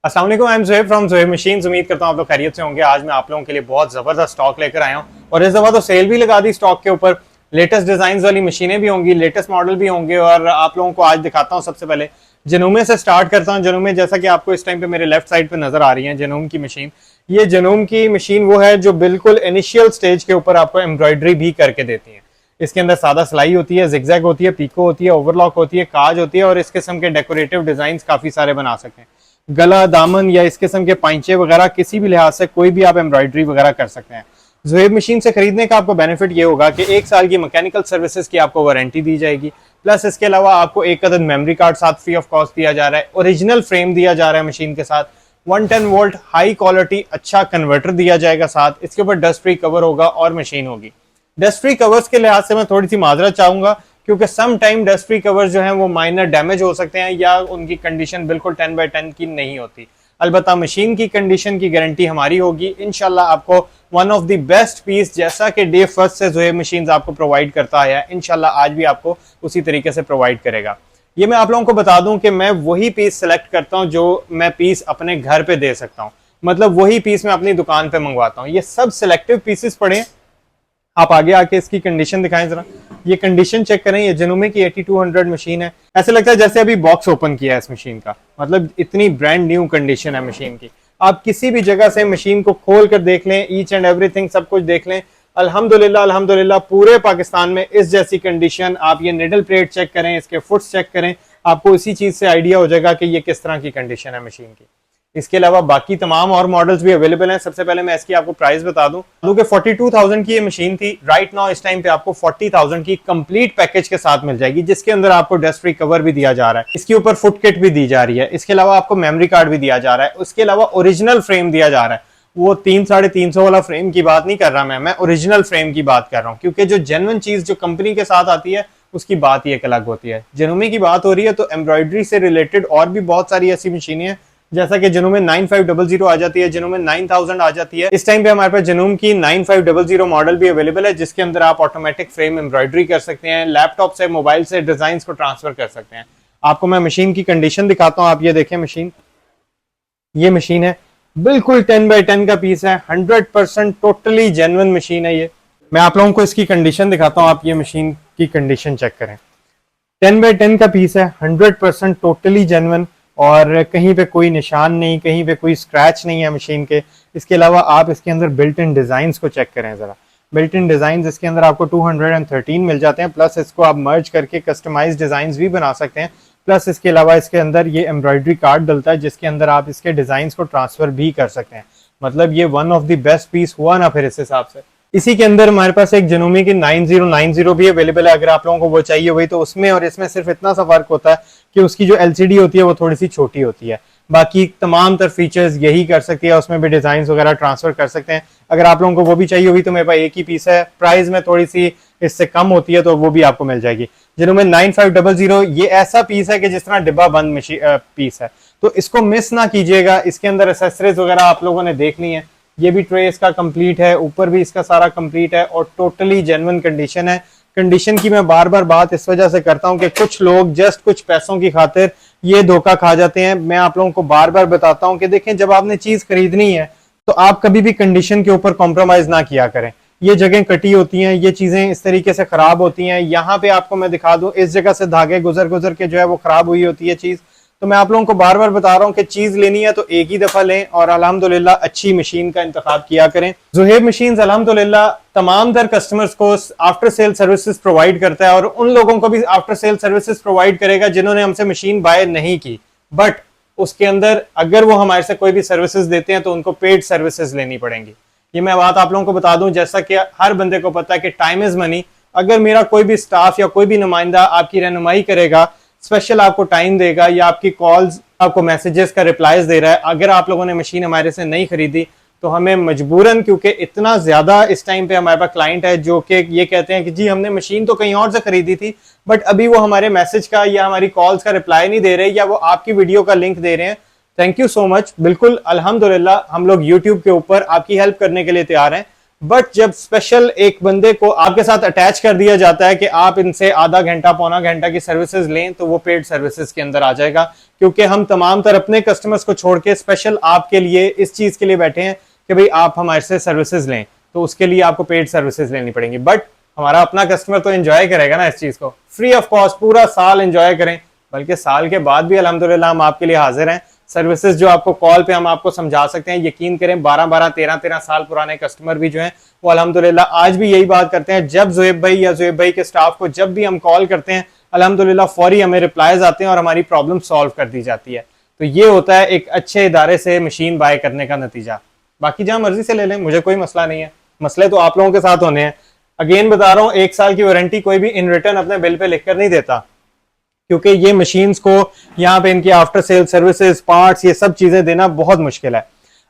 अस्सलाम वालेकुम, I am Zuhaib from Zuhaib machines. उम्मीद करता हूँ आप लोग खैरियत से होंगे। आज मैं आप लोगों के लिए बहुत ज़बरदस्त स्टॉक लेकर आया हूँ और इस दफ़ा तो सेल भी लगा दी स्टॉक के ऊपर। लेटेस्ट डिज़ाइन वाली मशीनें भी होंगी, लेटेस्ट मॉडल भी होंगे और आप लोगों को आज दिखाता हूँ। सबसे पहले जनूमे से स्टार्ट करता हूँ। जनूमे जैसा कि आपको इस टाइम पे मेरे लेफ्ट साइड पे नज़र आ रही है जनूम की मशीन। ये जनूम की मशीन वो है जो बिल्कुल इनिशियल स्टेज के ऊपर आपको एम्ब्रॉयडरी भी करके देती है। इसके अंदर सादा सिलाई होती है, जिगजैग होती है, पीको होती है, ओवरलॉक होती है, काज होती है और इस किस्म के डेकोरेटिव डिजाइन काफी सारे बना सकते हैं। गला, दामन या इस किस्म के पाइंचे वगैरह किसी भी लिहाज से कोई भी आप एम्ब्रॉयडरी वगैरह कर सकते हैं। ज़ुहैब मशीन से खरीदने का आपको बेनिफिट ये होगा कि 1 साल की मैकेनिकल सर्विसेज की आपको वारंटी दी जाएगी। प्लस इसके अलावा आपको एक अदद मेमोरी कार्ड साथ फ्री ऑफ कॉस्ट दिया जा रहा है। ओरिजिनल फ्रेम दिया जा रहा है मशीन के साथ। 110 वोल्ट हाई क्वालिटी अच्छा कन्वर्टर दिया जाएगा साथ। इसके ऊपर डस्ट फ्री कवर होगा और मशीन होगी। डस्ट फ्री कवर्स के लिहाज से मैं थोड़ी सी माजरत चाहूंगा क्योंकि some time dust free covers जो हैं वो माइनर डैमेज हो सकते हैं या उनकी कंडीशन बिल्कुल 10/10 की नहीं होती। अलबत्ता मशीन की कंडीशन की गारंटी हमारी होगी। इंशाल्लाह आपको one of the best piece जैसा कि डे फर्स्ट से ज़ुहैब मशीन्स आपको प्रोवाइड करता है, इंशाल्लाह आज भी आपको उसी तरीके से प्रोवाइड करेगा। ये मैं आप लोगों को बता दूं कि मैं वही पीस सेलेक्ट करता हूं जो मैं पीस अपने घर पे दे सकता हूं, मतलब वही पीस मैं अपनी दुकान पे मंगवाता हूं। ये सब सिलेक्टिव पीसेस पड़े। आप आगे आके इसकी कंडीशन दिखाएं जरा। ये कंडीशन चेक करें। ये जनूमे की 8200 मशीन है। ऐसे लगता है जैसे अभी बॉक्स ओपन किया है इस मशीन का, मतलब इतनी ब्रांड न्यू कंडीशन है मशीन की। आप किसी भी जगह से मशीन को खोल कर देख लें, ईच एंड एवरीथिंग सब कुछ देख लें। अल्हम्दुलिल्लाह अल्हम्दुलिल्लाह पूरे पाकिस्तान में इस जैसी कंडीशन। आप ये निडल प्लेट चेक करें, इसके फुट्स चेक करें, आपको इसी चीज से आइडिया हो जाएगा कि ये किस तरह की कंडीशन है मशीन की। इसके अलावा बाकी तमाम और मॉडल्स भी अवेलेबल हैं। सबसे पहले मैं इसकी आपको प्राइस बता दूं कि 42,000 की ये मशीन थी। राइट नाउ इस टाइम पे आपको 40,000 की कंप्लीट पैकेज के साथ मिल जाएगी, जिसके अंदर आपको डस्ट फ्री कवर भी दिया जा रहा है, इसके ऊपर फुट किट भी दी जा रही है, इसके अलावा आपको मेमोरी कार्ड भी दिया जा रहा है, उसके अलावा ओरिजिनल फ्रेम दिया जा रहा है। वो 300-350 वाला फ्रेम की बात नहीं कर रहा मैं ओरिजिनल फ्रेम की बात कर रहा हूँ, क्योंकि जो जेन्युइन चीज जो कंपनी के साथ आती है उसकी बात ही एक अलग होती है। जनूमी की बात हो रही है तो एम्ब्रॉयडरी से रिलेटेड और भी बहुत सारी ऐसी मशीनें हैं, जैसा कि जनूम में 9500 आ जाती है, जनूम में 9000 आ जाती है। इस टाइम पे हमारे पास जनूम की 9500 मॉडल भी अवेलेबल है, जिसके अंदर आप ऑटोमेटिक फ्रेम एम्ब्रॉयडरी कर सकते हैं, लैपटॉप से मोबाइल से डिजाइन को ट्रांसफर कर सकते हैं। आपको मैं मशीन की कंडीशन दिखाता हूँ। आप ये देखें मशीन, ये मशीन है बिल्कुल 10/10 का पीस है, 100% टोटली जेन्युइन मशीन है ये। मैं आप लोगों को इसकी कंडीशन दिखाता हूँ। आप ये मशीन की कंडीशन चेक करें। 10/10 का पीस है, 100% टोटली जेन्युइन और कहीं पे कोई निशान नहीं, कहीं पे कोई स्क्रैच नहीं है मशीन के। इसके अलावा आप इसके अंदर बिल्ट इन डिजाइन को चेक करें जरा। बिल्ट इन डिजाइन इसके अंदर आपको 213 मिल जाते हैं। प्लस इसको आप मर्ज करके कस्टमाइज डिजाइन भी बना सकते हैं। प्लस इसके अलावा इसके अंदर ये एम्ब्रॉयडरी कार्ड डलता है, जिसके अंदर आप इसके डिजाइन को ट्रांसफर भी कर सकते हैं। मतलब ये one of the best piece हुआ ना फिर इस हिसाब से। इसी के अंदर हमारे पास एक जनूमी की 9090 भी अवेलेबल है, अगर आप लोगों को वो चाहिए वही। तो उसमें और इसमें सिर्फ इतना सा फर्क होता है कि उसकी जो एलसीडी होती है वो थोड़ी सी छोटी होती है, बाकी तमाम तर फीचर्स यही कर सकती है। उसमें भी डिजाइन वगैरह ट्रांसफर कर सकते हैं। अगर आप लोगों को वो भी चाहिए हुई तो मेरे पास एक ही पीस है, प्राइस में थोड़ी सी इससे कम होती है तो वो भी आपको मिल जाएगी। जिनमें 9500 ये ऐसा पीस है कि जिस तरह डिब्बा बंद पीस है, तो इसको मिस ना कीजिएगा। इसके अंदर एसेसरीज वगैरह आप लोगों ने देखनी है। ये भी ट्रे इसका कंप्लीट है, ऊपर भी इसका सारा कंप्लीट है और टोटली जेन्युइन कंडीशन है। कंडीशन की मैं बार बार बात इस वजह से करता हूं कि कुछ लोग जस्ट कुछ पैसों की खातिर ये धोखा खा जाते हैं। मैं आप लोगों को बार बार बताता हूं कि देखें, जब आपने चीज खरीदनी है तो आप कभी भी कंडीशन के ऊपर कॉम्प्रोमाइज ना किया करें। ये जगह कटी होती हैं, ये चीजें इस तरीके से खराब होती हैं। यहाँ पे आपको मैं दिखा दूं, इस जगह से धागे गुजर गुजर के जो है वो खराब हुई होती है चीज। तो मैं आप लोगों को बार बार बता रहा हूं कि चीज लेनी है तो एक ही दफा लें और अल्हम्दुलिल्लाह अच्छी मशीन का इंतखाब किया करें। ज़ुहैब मशीन्स अल्हम्दुलिल्लाह तमाम दर कस्टमर्स को आफ्टर सेल सर्विसेज प्रोवाइड करता है और उन लोगों को भी आफ्टर सेल सर्विसेज प्रोवाइड करेगा जिन्होंने हमसे मशीन बाय नहीं की, बट उसके अंदर अगर वो हमारे से कोई भी सर्विसेज देते हैं तो उनको पेड सर्विसेज लेनी पड़ेंगी। ये मैं बात आप लोगों को बता दूं, जैसा कि हर बंदे को पता है कि टाइम इज मनी। अगर मेरा कोई भी स्टाफ या कोई भी नुमाइंदा आपकी रहनुमाई करेगा, स्पेशल आपको टाइम देगा या आपकी कॉल्स आपको मैसेजेस का रिप्लाईज दे रहा है, अगर आप लोगों ने मशीन हमारे से नहीं खरीदी तो हमें मजबूरन, क्योंकि इतना ज्यादा इस टाइम पे हमारे पास क्लाइंट है जो कि ये कहते हैं कि जी हमने मशीन तो कहीं और से खरीदी थी, बट अभी वो हमारे मैसेज का या हमारी कॉल्स का रिप्लाई नहीं दे रहे या वो आपकी वीडियो का लिंक दे रहे हैं। Thank you so much. बिल्कुल अल्हम्दुलिल्लाह हम लोग यूट्यूब के ऊपर आपकी हेल्प करने के लिए तैयार हैं। बट जब स्पेशल एक बंदे को आपके साथ अटैच कर दिया जाता है कि आप इनसे आधा घंटा पौना घंटा की सर्विसेज लें, तो वो पेड सर्विसेज के अंदर आ जाएगा, क्योंकि हम तमाम तरह अपने कस्टमर्स को छोड़ के स्पेशल आपके लिए इस चीज के लिए बैठे हैं कि भाई आप हमारे से सर्विसेज लें, तो उसके लिए आपको पेड सर्विसेज लेनी पड़ेंगी। बट हमारा अपना कस्टमर तो एंजॉय करेगा ना इस चीज को, फ्री ऑफ कॉस्ट पूरा साल एंजॉय करें, बल्कि साल के बाद भी अल्हम्दुलिल्लाह हम आपके लिए हाजिर हैं। सर्विसेज जो आपको कॉल पे हम आपको समझा सकते हैं, यकीन करें 12-12 13-13 साल पुराने कस्टमर भी जो हैं वो अल्हम्दुलिल्लाह आज भी यही बात करते हैं। जब ज़ुहैब भाई या ज़ुहैब भाई के स्टाफ को जब भी हम कॉल करते हैं, अल्हम्दुलिल्लाह फौरी हमें रिप्लाईज आते हैं और हमारी प्रॉब्लम सॉल्व कर दी जाती है। तो ये होता है एक अच्छे इदारे से मशीन बाय करने का नतीजा। बाकी जहां मर्जी से ले लें, मुझे कोई मसला नहीं है, मसले तो आप लोगों के साथ होने हैं। अगेन बता रहा हूं, 1 साल की वारंटी कोई भी इन रिटर्न अपने बिल पे लिखकर नहीं देता, क्योंकि ये मशीन्स को यहाँ पे इनकी आफ्टर सेल सर्विसेज, पार्ट्स, ये सब चीजें देना बहुत मुश्किल है।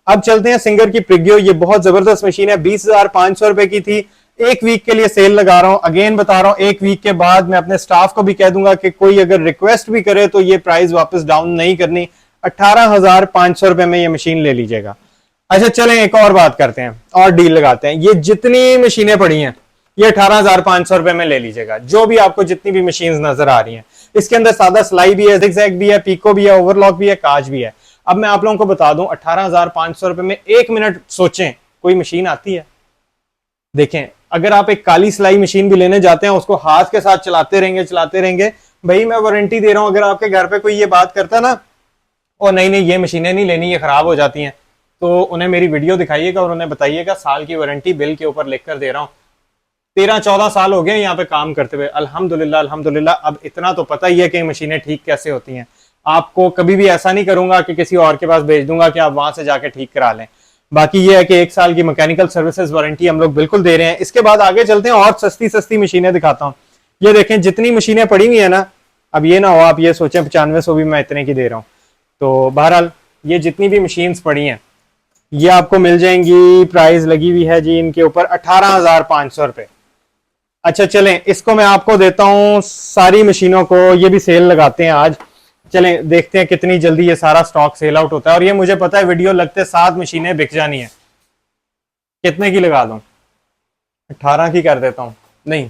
अब चलते हैं सिंगर की प्रिग्यो। ये बहुत जबरदस्त मशीन है, 20,500 रुपए की थी, 1 वीक के लिए सेल लगा रहा हूं। अगेन बता रहा हूं, 1 वीक के बाद मैं अपने स्टाफ को भी कह दूंगा कि कोई अगर रिक्वेस्ट भी करे तो ये प्राइस वापस डाउन नहीं करनी, 18,500 रुपए में ये मशीन ले लीजिएगा। अच्छा चलें एक और बात करते हैं और डील लगाते हैं। ये जितनी मशीनें पड़ी हैं ये 18,500 रुपए में ले लीजिएगा, जो भी आपको जितनी भी मशीन नजर आ रही हैं। इसके अंदर सादा सिलाई भी है, जिगजैग भी है, पीको भी है, ओवरलॉक भी है, काज भी है। अब मैं आप लोगों को बता दूं, 18,500 रुपए में 1 मिनट सोचें कोई मशीन आती है? देखें, अगर आप एक काली सिलाई मशीन भी लेने जाते हैं, उसको हाथ के साथ चलाते रहेंगे, भाई मैं वारंटी दे रहा हूं, अगर आपके घर पे कोई ये बात करता ना, और नहीं नहीं ये मशीनें नहीं लेनी, ये खराब हो जाती हैं, तो उन्हें मेरी वीडियो दिखाइएगा और उन्हें बताइएगा साल की वारंटी बिल के ऊपर लिख कर दे रहा हूं। 13-14 साल हो गए यहाँ पे काम करते हुए, अल्हम्दुलिल्लाह अब इतना तो पता ही है कि मशीनें ठीक कैसे होती हैं। आपको कभी भी ऐसा नहीं करूंगा कि किसी और के पास भेज दूंगा कि आप वहां से जाके ठीक करा लें। बाकी ये है कि 1 साल की मैकेनिकल सर्विसेज वारंटी हम लोग बिल्कुल दे रहे हैं। इसके बाद आगे चलते हैं और सस्ती मशीनें दिखाता हूँ। ये देखें जितनी मशीनें पड़ी हुई है ना, अब ये ना हो आप ये सोचें 9500 भी मैं इतने की दे रहा हूँ। तो बहरहाल ये जितनी भी मशीन्स पड़ी हैं ये आपको मिल जाएंगी, प्राइस लगी हुई है जी इनके ऊपर 18,500 रुपए। अच्छा चलें, इसको मैं आपको देता हूं सारी मशीनों को, ये भी सेल लगाते हैं आज। चलें देखते हैं कितनी जल्दी ये सारा स्टॉक सेल आउट होता है। और ये मुझे पता है वीडियो लगते 7 मशीनें बिक जानी है। कितने की लगा दूं? 18 की कर देता हूं, नहीं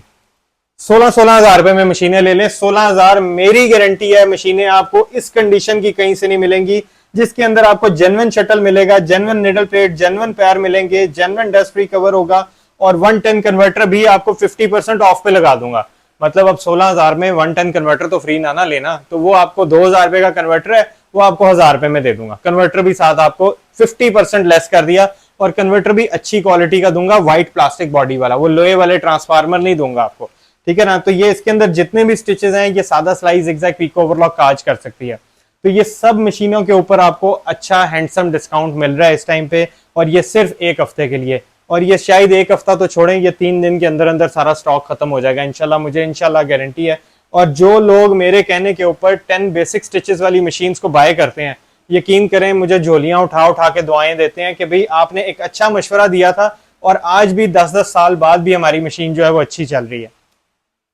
16 हजार रुपए में मशीनें ले लें। 16,000 मेरी गारंटी है, मशीनें आपको इस कंडीशन की कहीं से नहीं मिलेंगी, जिसके अंदर आपको जेन्युइन शटल मिलेगा, जेन्युइन निडल प्लेट, जेन्युइन पैर मिलेंगे, जेन्युइन डस्ट फ्री कवर होगा, और 110 कन्वर्टर भी आपको 50% ऑफ पे लगा दूंगा। मतलब अब 16,000 में 110 कन्वर्टर तो फ्री ना लेना, तो वो आपको 2,000 रुपए का कन्वर्टर है, वो आपको 1,000 रुपए में दे दूंगा। कन्वर्टर भी साथ आपको 50% लेस कर दिया, और कन्वर्टर भी अच्छी क्वालिटी का दूंगा, व्हाइट प्लास्टिक बॉडी वाला, वो लोहे वाले ट्रांसफार्मर नहीं दूंगा आपको, ठीक है ना। तो ये इसके अंदर जितने भी स्टिचेस हैं, ये सादा सिलाई, जिगजैग, पीको, ओवरलॉक, काज कर सकती है। तो ये सब मशीनों के ऊपर आपको अच्छा हैंडसम डिस्काउंट मिल रहा है इस टाइम पे, और ये सिर्फ 1 हफ्ते के लिए। और ये शायद 1 हफ्ता तो छोड़ें, ये 3 दिन के अंदर अंदर सारा स्टॉक खत्म हो जाएगा इंशाल्लाह, मुझे इंशाल्लाह गारंटी है। और जो लोग मेरे कहने के ऊपर 10 बेसिक स्टिचेस वाली मशीन्स को बाय करते हैं, यकीन करें मुझे झोलियां उठा उठा के दुआएं देते हैं कि भाई आपने एक अच्छा मशवरा दिया था, और आज भी 10-10 साल बाद भी हमारी मशीन जो है वो अच्छी चल रही है।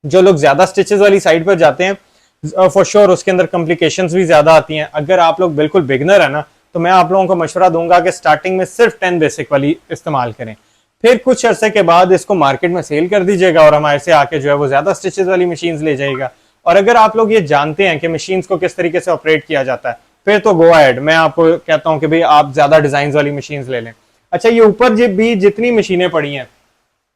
जो लोग ज्यादा स्टिचेस वाली साइड पर जाते हैं, फॉर श्योर उसके अंदर कॉम्प्लिकेशंस भी ज्यादा आती हैं। अगर आप लोग बिल्कुल बिगनर है ना, तो मैं आप लोगों को मशवरा दूंगा कि स्टार्टिंग में सिर्फ 10 बेसिक वाली इस्तेमाल करें, फिर कुछ अरसे के बाद इसको मार्केट में सेल कर दीजिएगा और हमारे से आके जो है वो ज्यादा स्टिचेस वाली मशीन्स ले जाएगा। और अगर आप लोग ये जानते हैं कि मशीन्स को किस तरीके से ऑपरेट किया जाता है, फिर तो गो अहेड, मैं आपको कहता हूं कि भाई आप ज्यादा डिजाइन वाली मशीन्स ले लें। अच्छा, ये ऊपर भी जितनी मशीनें पड़ी हैं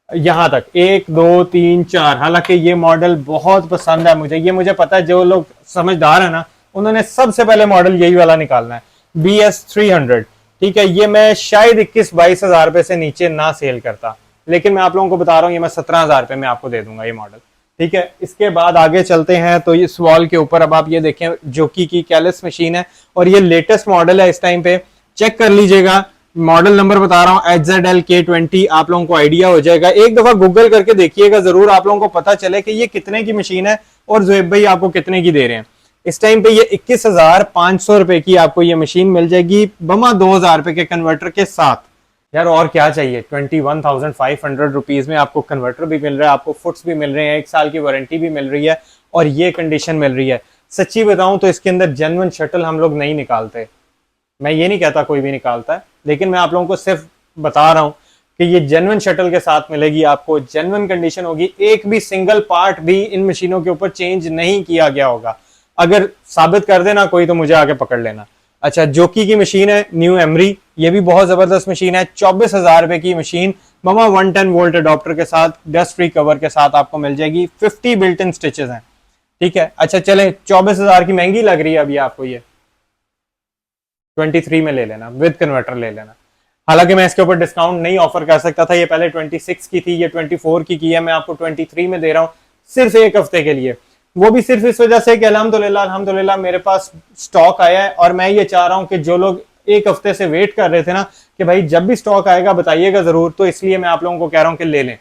यहां तक 1 2 3 4, हालांकि ये मॉडल बहुत पसंद है मुझे, ये मुझे पता है जो लोग समझदार है ना, उन्होंने सबसे पहले मॉडल यही वाला निकालना है, BS300। ठीक है, ये मैं शायद 21-22 हजार रुपए से नीचे ना सेल करता, लेकिन मैं आप लोगों को बता रहा हूँ ये मैं 17,000 रुपए में आपको दे दूंगा ये मॉडल। ठीक है, इसके बाद आगे चलते हैं। तो इस वॉल के ऊपर अब आप ये देखें, जोकी की कैलिस मशीन है, और ये लेटेस्ट मॉडल है इस टाइम पे, चेक कर लीजिएगा। मॉडल नंबर बता रहा हूँ HZL-K20, आप लोगों को आइडिया हो जाएगा। एक दफा गूगल करके देखिएगा जरूर, आप लोगों को पता चले कि ये कितने की मशीन है और ज़ुहैब भाई आपको कितने की दे रहे हैं। इस टाइम पे ये 21,500 रुपए की आपको ये मशीन मिल जाएगी, बमा 2,000 रुपए के कन्वर्टर के साथ। यार और क्या चाहिए, 21,500 रुपीज में आपको कन्वर्टर भी मिल रहा है, आपको फुट्स भी मिल रहे हैं, 1 साल की वारंटी भी मिल रही है, और ये कंडीशन मिल रही है। सच्ची बताऊं तो इसके अंदर जेन्युइन शटल हम लोग नहीं निकालते, मैं ये नहीं कहता कोई भी निकालता है, लेकिन मैं आप लोगों को सिर्फ बता रहा हूँ कि ये जेन्युइन शटल के साथ मिलेगी आपको, जेन्युइन कंडीशन होगी, एक भी सिंगल पार्ट भी इन मशीनों के ऊपर चेंज नहीं किया गया होगा। अगर साबित कर देना कोई तो मुझे आके पकड़ लेना। अच्छा, जोकी की मशीन है, न्यू एमरी, ये भी बहुत जबरदस्त मशीन है। 24,000 रुपए की मशीन, मामा 110 वोल्ट अडॉप्टर के साथ, डस्ट फ्री कवर के साथ आपको मिल जाएगी। 50 बिल्ट इन स्टिचेस हैं, ठीक है। अच्छा चले, 24,000 की महंगी लग रही है अभी आपको, ये 23 में ले लेना, विद कन्वर्टर ले लेना। हालांकि मैं इसके ऊपर डिस्काउंट नहीं ऑफर कर सकता था, ये पहले 26 की थी, ये 24 की है, मैं आपको 23 में दे रहा हूँ सिर्फ एक हफ्ते के लिए। वो भी सिर्फ इस वजह से कि अल्हम्दुलिल्लाह मेरे पास स्टॉक आया है, और मैं ये चाह रहा हूँ कि जो लोग एक हफ्ते से वेट कर रहे थे ना कि भाई जब भी स्टॉक आएगा बताइएगा जरूर, तो इसलिए मैं आप लोगों को कह रहा हूँ कि ले लें।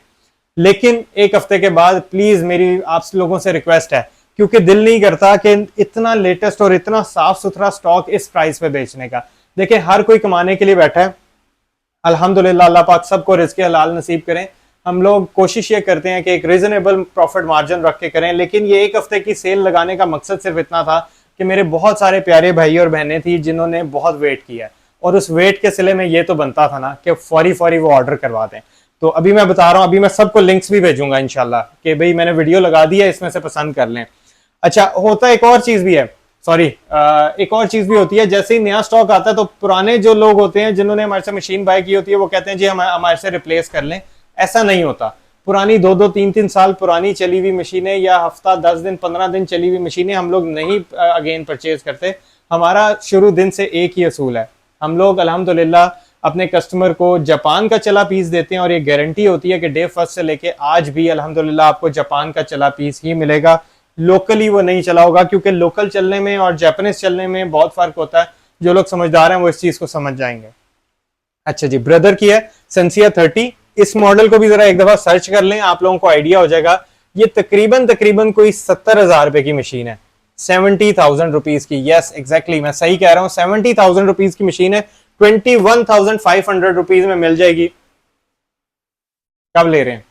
लेकिन एक हफ्ते के बाद प्लीज मेरी आप लोगों से रिक्वेस्ट है, क्योंकि दिल नहीं करता कि इतना लेटेस्ट और इतना साफ सुथरा स्टॉक इस प्राइस पे बेचने का। देखिए हर कोई कमाने के लिए बैठा है, अल्हम्दुलिल्लाह अल्लाह पाक सबको रिज़्क़ हलाल नसीब करें। हम लोग कोशिश ये करते हैं कि एक रीजनेबल प्रॉफिट मार्जिन रख के करें, लेकिन ये एक हफ्ते की सेल लगाने का मकसद सिर्फ इतना था कि मेरे बहुत सारे प्यारे भाई और बहनें थी जिन्होंने बहुत वेट किया है, और उस वेट के सिले में ये तो बनता था ना कि फौरी वो ऑर्डर करवा दें। तो अभी मैं बता रहा हूँ, अभी मैं सबको लिंक्स भी भेजूंगा इंशाल्लाह कि भाई मैंने वीडियो लगा दी है, इसमें से पसंद कर लें। अच्छा, होता एक और चीज भी है, सॉरी एक और चीज भी होती है, जैसे ही नया स्टॉक आता है तो पुराने जो लोग होते हैं जिन्होंने हमारे से मशीन बाय की होती है वो कहते हैं जी हमारे से रिप्लेस कर लें। ऐसा नहीं होता। पुरानी 2-2, 3-3 साल पुरानी चली हुई मशीनें या हफ्ता 10 दिन 15 दिन चली हुई मशीनें हम लोग नहीं अगेन परचेज करते। हमारा शुरू दिन से एक ही असूल है, हम लोग अल्हम्दुलिल्लाह अपने कस्टमर को जापान का चला पीस देते हैं, और ये गारंटी होती है कि डे फर्स्ट से लेके आज भी अल्हम्दुलिल्लाह आपको जापान का चला पीस ही मिलेगा। लोकली वो नहीं चला होगा, क्योंकि लोकल चलने में और जापानीज चलने में बहुत फर्क होता है। जो लोग समझदार हैं वो इस चीज को समझ जाएंगे। अच्छा जी, ब्रदर की है सेंसिया 30, इस मॉडल को भी जरा एक दफा सर्च कर लें, आप लोगों को आइडिया हो जाएगा। ये तकरीबन कोई 70,000 रुपए की मशीन है, 70,000 रुपीज की। यस एग्जैक्टली, मैं सही कह रहा हूँ, 70,000 रुपीज की मशीन है, 21,500 रुपीज में मिल जाएगी। कब ले रहे हैं?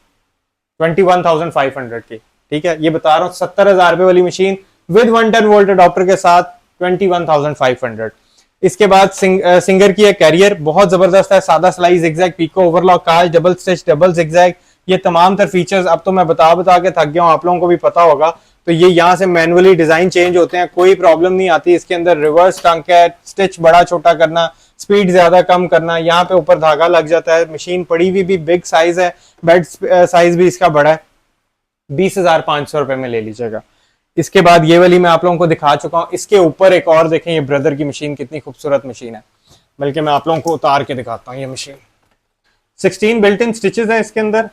21,500 की, ठीक है। ये बता रहा हूँ 70,000 रुपए वाली मशीन विद 110 वोल्ट अडॉप्टर के साथ 21,500। इसके बाद सिंगर की है कैरियर, बहुत जबरदस्त है, सादा सिलाई, जिगजैग, पीको, ओवरलॉक, काज, डबल स्टिच, डबल जिगजैग, ये तमाम तर फीचर्स अब तो मैं बता के थक गया हूँ, आप लोगों को भी पता होगा। तो ये यहाँ से मैनुअली डिजाइन चेंज होते हैं, कोई प्रॉब्लम नहीं आती। इसके अंदर रिवर्स टंक है, स्टिच बड़ा छोटा करना, स्पीड ज्यादा कम करना, यहाँ पे ऊपर धागा लग जाता है। मशीन पड़ी हुई भी बिग साइज है, बेड साइज भी इसका बड़ा है। 20,500 रुपए में ले लीजिएगा। इसके बाद ये वाली मैं आप लोगों को दिखा चुका हूँ, इसके ऊपर एक और देखें, ये ब्रदर की मशीन कितनी खूबसूरत मशीन है, बल्कि मैं आप लोगों को उतार के दिखाता हूँ। ये मशीन 16 बिल्ट इन स्टिचेस है इसके अंदर,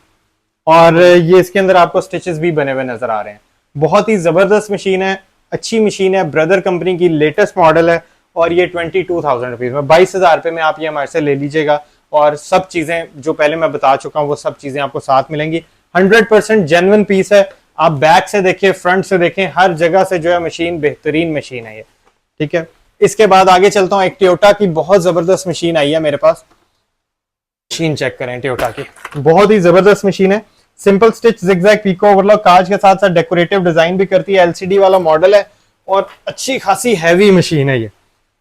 और ये इसके अंदर आपको स्टिचेस भी बने हुए नजर आ रहे हैं। बहुत ही जबरदस्त मशीन है, अच्छी मशीन है, ब्रदर कंपनी की लेटेस्ट मॉडल है, और ये 22,000 रुपीज में, 22,000 रुपए में आप ये हमारे से ले लीजिएगा। और सब चीजें जो पहले मैं बता चुका हूँ वो सब चीजें आपको साथ मिलेंगी। 100% जेन्युइन पीस है, आप बैक से देखिए, फ्रंट से देखें, हर जगह से जो है मशीन बेहतरीन मशीन है ये, ठीक है। इसके बाद आगे चलता हूँ, एक टोयोटा की बहुत जबरदस्त मशीन आई है मेरे पास। मशीन चेक करें, टोयोटा की बहुत ही जबरदस्त मशीन है, simple stitch, zigzag, pico, overlock, काज के साथ साथ डेकोरेटिव डिजाइन भी करती है, एलसीडी वाला मॉडल है, और अच्छी खासी हैवी मशीन है ये,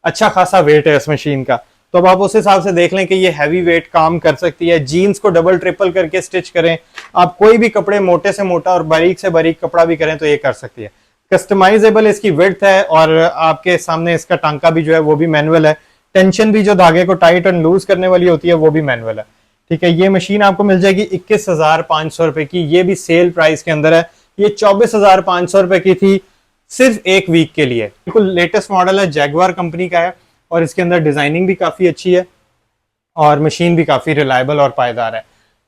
अच्छा खासा वेट है इस मशीन का। तो अब आप उस हिसाब से देख लें कि ये हैवी वेट काम कर सकती है। जीन्स को डबल ट्रिपल करके स्टिच करें, आप कोई भी कपड़े मोटे से मोटा और बारीक से बारीक कपड़ा भी करें तो ये कर सकती है। कस्टमाइजेबल इसकी विड्थ है, और आपके सामने इसका टांका भी जो है वो भी मैनुअल है, टेंशन भी जो धागे को टाइट एंड लूज करने वाली होती है वो भी मैनुअल है, ठीक है। ये मशीन आपको मिल जाएगी 21,500 रुपए की, ये भी सेल प्राइस के अंदर है। ये 24,500 रुपए की थी सिर्फ एक वीक के लिए। बिल्कुल लेटेस्ट मॉडल है, जैगवार कंपनी का है, और इसके अंदर डिजाइनिंग भी काफी अच्छी है, और मशीन भी काफी रिलायबल और पायदार है।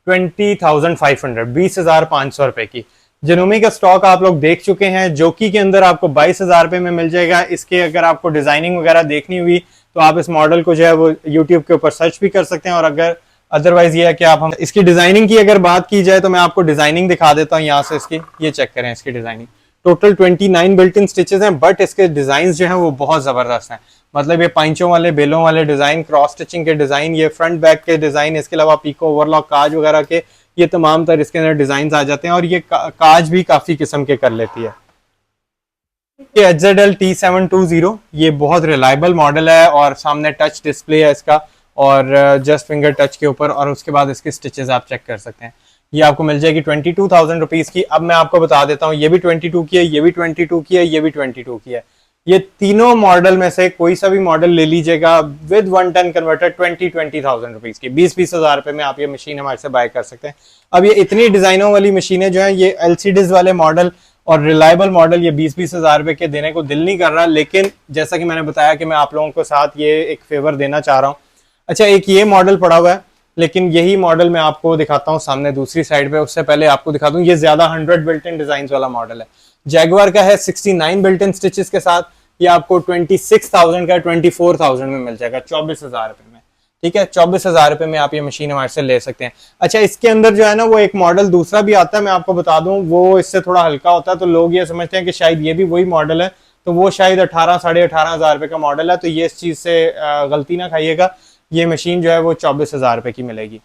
20,500, 20,500 रुपए की। जनोमी का स्टॉक आप लोग देख चुके हैं, जोकी के अंदर आपको 22,000 रुपए में मिल जाएगा। इसके अगर आपको डिजाइनिंग वगैरह देखनी हुई तो आप इस मॉडल को जो है वो यूट्यूब के ऊपर सर्च भी कर सकते हैं, और अगर अदरवाइज ये है कि आप हम इसकी डिजाइनिंग की अगर बात की जाए तो मैं आपको डिजाइनिंग दिखा देता हूँ यहाँ से इसकी, ये चेक करें इसकी designing. Total 29 built in stitches हैं, बट इसके डिजाइन जो हैं वो बहुत जबरदस्त हैं। मतलब ये पांचों वाले, बेलों वाले डिजाइन, क्रॉस स्टिचिंग के डिजाइन, ये फ्रंट बैक के डिजाइन, इसके अलावा पीको, ओवरलॉक, काज वगैरह के ये तमाम तर इसके अंदर डिजाइन आ जाते हैं, और ये काज भी काफी किस्म के कर लेती है। ये HZL T720, ये बहुत रिलायबल मॉडल है, और सामने टच डिस्प्ले है इसका, और जस्ट फिंगर टच के ऊपर, और उसके बाद इसकी स्टिचेस आप चेक कर सकते हैं। ये आपको मिल जाएगी 22,000 रुपीज़ की। अब मैं आपको बता देता हूँ, ये भी 22 की है, ये भी 22 की है, ये भी 22 की है। ये तीनों मॉडल में से कोई सा भी मॉडल ले लीजिएगा विद 1 टन कन्वर्टर 20,000 रुपीज़ की, 20 हज़ार रुपए में आप ये मशीन हमारे से बाय कर सकते हैं। अब ये इतनी डिजाइनों वाली मशीनें जो हैं, ये एलसीडीज वाले मॉडल और रिलायबल मॉडल, ये 20 हज़ार रुपए के देने को दिल नहीं कर रहा, लेकिन जैसा कि मैंने बताया कि मैं आप लोगों को साथ ये एक फेवर देना चाह रहा हूँ। अच्छा, एक ये मॉडल पड़ा हुआ है, लेकिन यही मॉडल मैं आपको दिखाता हूँ सामने दूसरी साइड पे। उससे पहले आपको दिखा दूं, ये ज्यादा 100 बिल्ट इन डिजाइन वाला मॉडल है। जैगुआर का है 69 बिल्ट इन स्टिचेस के साथ, ये आपको 26,000 का 24,000 में मिल जाएगा, 24,000 रुपए में। ठीक है, 24,000 रुपए में आप ये मशीन हमारे से ले सकते हैं। अच्छा, इसके अंदर जो है ना, वो एक मॉडल दूसरा भी आता है, मैं आपको बता दूं, वो इससे थोड़ा हल्का होता है, तो लोग ये समझते हैं कि शायद ये भी वही मॉडल है, तो वो शायद 18 साढ़े 18,000 रुपए का मॉडल है। तो ये इस चीज से गलती ना खाइएगा, ये मशीन जो है वो 24,000 रुपए की मिलेगी।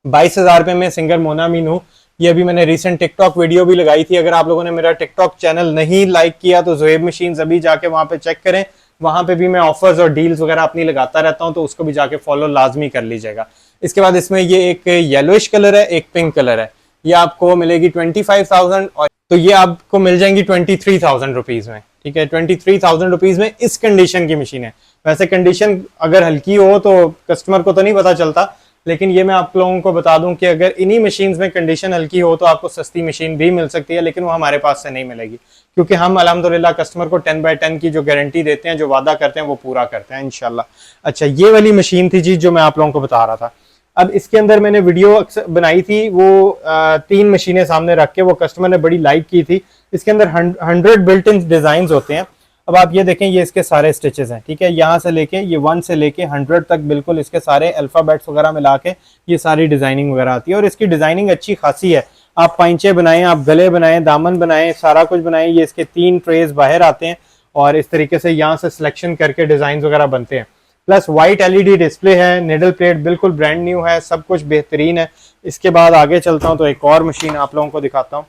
22,000 रुपए में सिंगर मोना मीनू, ये अभी मैंने रिसेंट टिकटॉक वीडियो भी लगाई थी। अगर आप लोगों ने मेरा टिकटॉक चैनल नहीं लाइक किया तो ज़ुहैब मशीन्स अभी जाके वहां पे चेक करें, वहां पे भी मैं ऑफर्स और डील्स वगैरह अपनी लगाता रहता हूं, तो उसको भी जाके फॉलो लाजमी कर लीजिएगा। इसके बाद इसमें ये एक येलोइश कलर है, एक पिंक कलर है, ये आपको मिलेगी 25,000, और तो ये आपको मिल जाएंगी 23,000 रुपीज में। ठीक है, 23,000 रुपीज में इस कंडीशन की मशीन है। वैसे कंडीशन अगर हल्की हो तो कस्टमर को तो नहीं पता चलता, लेकिन ये मैं आप लोगों को बता दूं कि अगर इन्हीं मशीन्स में कंडीशन हल्की हो तो आपको सस्ती मशीन भी मिल सकती है, लेकिन वो हमारे पास से नहीं मिलेगी, क्योंकि हम अल्हम्दुलिल्लाह कस्टमर को 10/10 की जो गारंटी देते हैं, जो वादा करते हैं, वो पूरा करते हैं इंशाल्लाह। अच्छा, ये वाली मशीन थी जी जो मैं आप लोगों को बता रहा था। अब इसके अंदर मैंने वीडियो बनाई थी, वो 3 मशीनें सामने रख के, वो कस्टमर ने बड़ी लाइक की थी। इसके अंदर 100 बिल्ट इन डिजाइन होते हैं। अब आप ये देखें, ये इसके सारे स्टिचेस हैं। ठीक है, यहाँ से लेके ये 1 से लेके 100 तक बिल्कुल इसके सारे अल्फाबेट्स वगैरह मिला के ये सारी डिजाइनिंग वगैरह आती है, और इसकी डिजाइनिंग अच्छी खासी है। आप पाइंचे बनाएं, आप गले बनाएं, दामन बनाएं, सारा कुछ बनाएं। ये इसके 3 ट्रेज बाहर आते हैं, और इस तरीके से यहाँ से सिलेक्शन करके डिजाइन वगैरह बनते हैं। प्लस वाइट एलईडी डिस्प्ले है, निडल प्लेट बिल्कुल ब्रांड न्यू है, सब कुछ बेहतरीन है। इसके बाद आगे चलता हूँ तो एक और मशीन आप लोगों को दिखाता हूँ,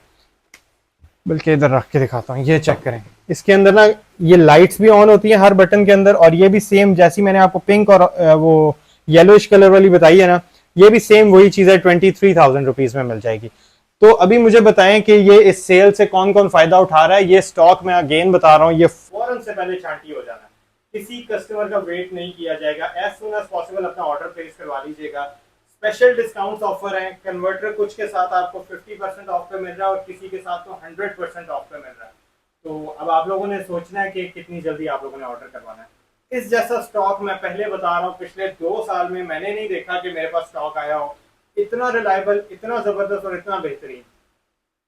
बल्कि इधर रख के दिखाता हूँ। ये चेक करें, इसके अंदर ना ये लाइट्स भी ऑन होती है हर बटन के अंदर, और ये भी सेम जैसी मैंने आपको पिंक और वो येलोइश कलर वाली बताई है ना, ये भी सेम वही चीज है, 23,000 रुपीज में मिल जाएगी। तो अभी मुझे बताएं कि ये इस सेल से कौन कौन फायदा उठा रहा है। ये स्टॉक मैं अगेन बता रहा हूँ, ये फौरन से पहले छांटी हो जाना है, किसी कस्टमर का वेट नहीं किया जाएगा, एज सुन एज पॉसिबल अपना ऑर्डर प्लेस करवा लीजिएगा। स्पेशल डिस्काउंट ऑफर है, कन्वर्टर कुछ के साथ आपको 50% ऑफ पे मिल रहा है, और किसी के साथ तो 100% ऑफ पे मिल रहा है। तो अब आप लोगों ने सोचना है कि कितनी जल्दी आप लोगों ने ऑर्डर करवाना है। इस जैसा स्टॉक मैं पहले बता रहा हूँ, पिछले 2 साल में मैंने नहीं देखा कि मेरे पास स्टॉक आया हो इतना रिलायबल, इतना जबरदस्त और इतना बेहतरीन।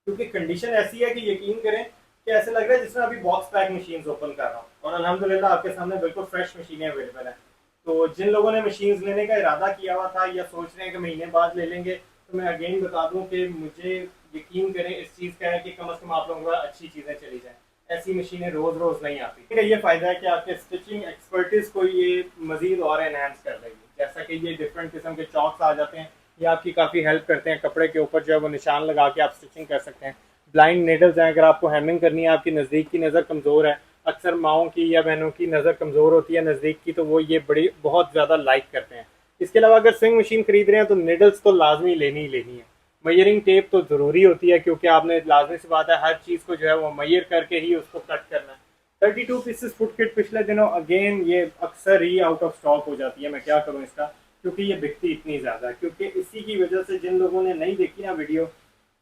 क्योंकि कंडीशन ऐसी है कि यकीन करें कि ऐसे लग रहा है जिसमें अभी बॉक्स पैक मशीन्स ओपन कर रहा हूँ, और अल्हम्दुलिल्लाह आपके सामने बिल्कुल फ्रेश मशीनें अवेलेबल है। तो जिन लोगों ने मशीन्स लेने का इरादा किया हुआ था या सोच रहे हैं कि महीने बाद ले लेंगे, तो मैं अगेन बता दूं कि मुझे यकीन करें इस चीज़ का है कि कम से कम आप लोगों को अच्छी चीज़ें चली जाएं। ऐसी मशीनें रोज रोज नहीं आती। ठीक है, ये फायदा है कि आपके स्टिचिंग एक्सपर्टीज को ये मजीद और एनहांस कर देगी। जैसा कि ये डिफरेंट किस्म के चॉक्स आ जाते हैं, ये आपकी काफ़ी हेल्प करते हैं। कपड़े के ऊपर जो है वो निशान लगा के आप स्टिचिंग कर सकते हैं। ब्लाइंड नीडल्स हैं, अगर आपको हेमिंग करनी है, आपकी नज़दीक की नज़र कमज़ोर है, अक्सर माओं की या बहनों की नज़र कमज़ोर होती है नज़दीक की, तो वो ये बड़ी बहुत ज़्यादा लाइक करते हैं। इसके अलावा अगर स्विंग मशीन खरीद रहे हैं तो निडल्स तो लाजमी लेनी ही लेनी है। मयरिंग टेप तो ज़रूरी होती है, क्योंकि आपने लाजमी सी बात है हर चीज़ को जो है वो मयर करके ही उसको कट करना है। 32 पीसेस फुट किट पिछले दिनों अगेन ये अक्सर ही आउट ऑफ स्टॉक हो जाती है। मैं क्या करूँ इसका, क्योंकि ये बिकती इतनी ज़्यादा, क्योंकि इसी की वजह से जिन लोगों ने नहीं देखी ना वीडियो,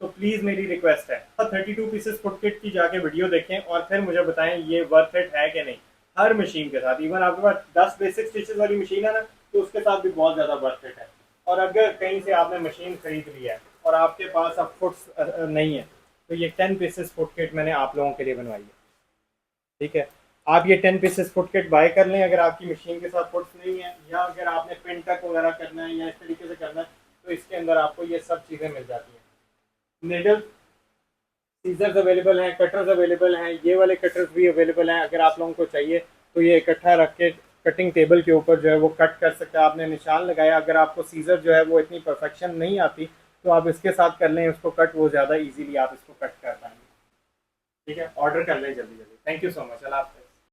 तो प्लीज़ मेरी रिक्वेस्ट है 32 पीसेस फुट किट की जाके वीडियो देखें और फिर मुझे बताएं ये वर्थ इट है कि नहीं। हर मशीन के साथ, इवन आपके पास 10 बेसिक स्टिचेस वाली मशीन है ना, तो उसके साथ भी बहुत ज़्यादा वर्थ इट है। और अगर कहीं से आपने मशीन खरीद ली है और आपके पास अब फुट्स नहीं है, तो ये 10 पीसेस फुट किट मैंने आप लोगों के लिए बनवाई है। ठीक है, आप ये 10 पीसेस फुट किट बाय कर लें अगर आपकी मशीन के साथ फुट्स नहीं है, या अगर आपने पिन टक वगैरह करना है या इस तरीके से करना है, तो इसके अंदर आपको ये सब चीज़ें मिल जाती हैं। निडल, सीजर्स अवेलेबल हैं, कटर्स अवेलेबल हैं, ये वाले कटर्स भी अवेलेबल हैं। अगर आप लोगों को चाहिए तो ये इकट्ठा रख के कटिंग टेबल के ऊपर जो है वो कट कर सकते हैं। आपने निशान लगाया, अगर आपको सीजर जो है वो इतनी परफेक्शन नहीं आती तो आप इसके साथ कर लें उसको कट, वो ज़्यादा इजीली आप इसको कट कर पाएंगे। ठीक है, ऑर्डर कर लें जल्दी जल्दी। थैंक यू सो मच, अल्लाह हाफ़िज़।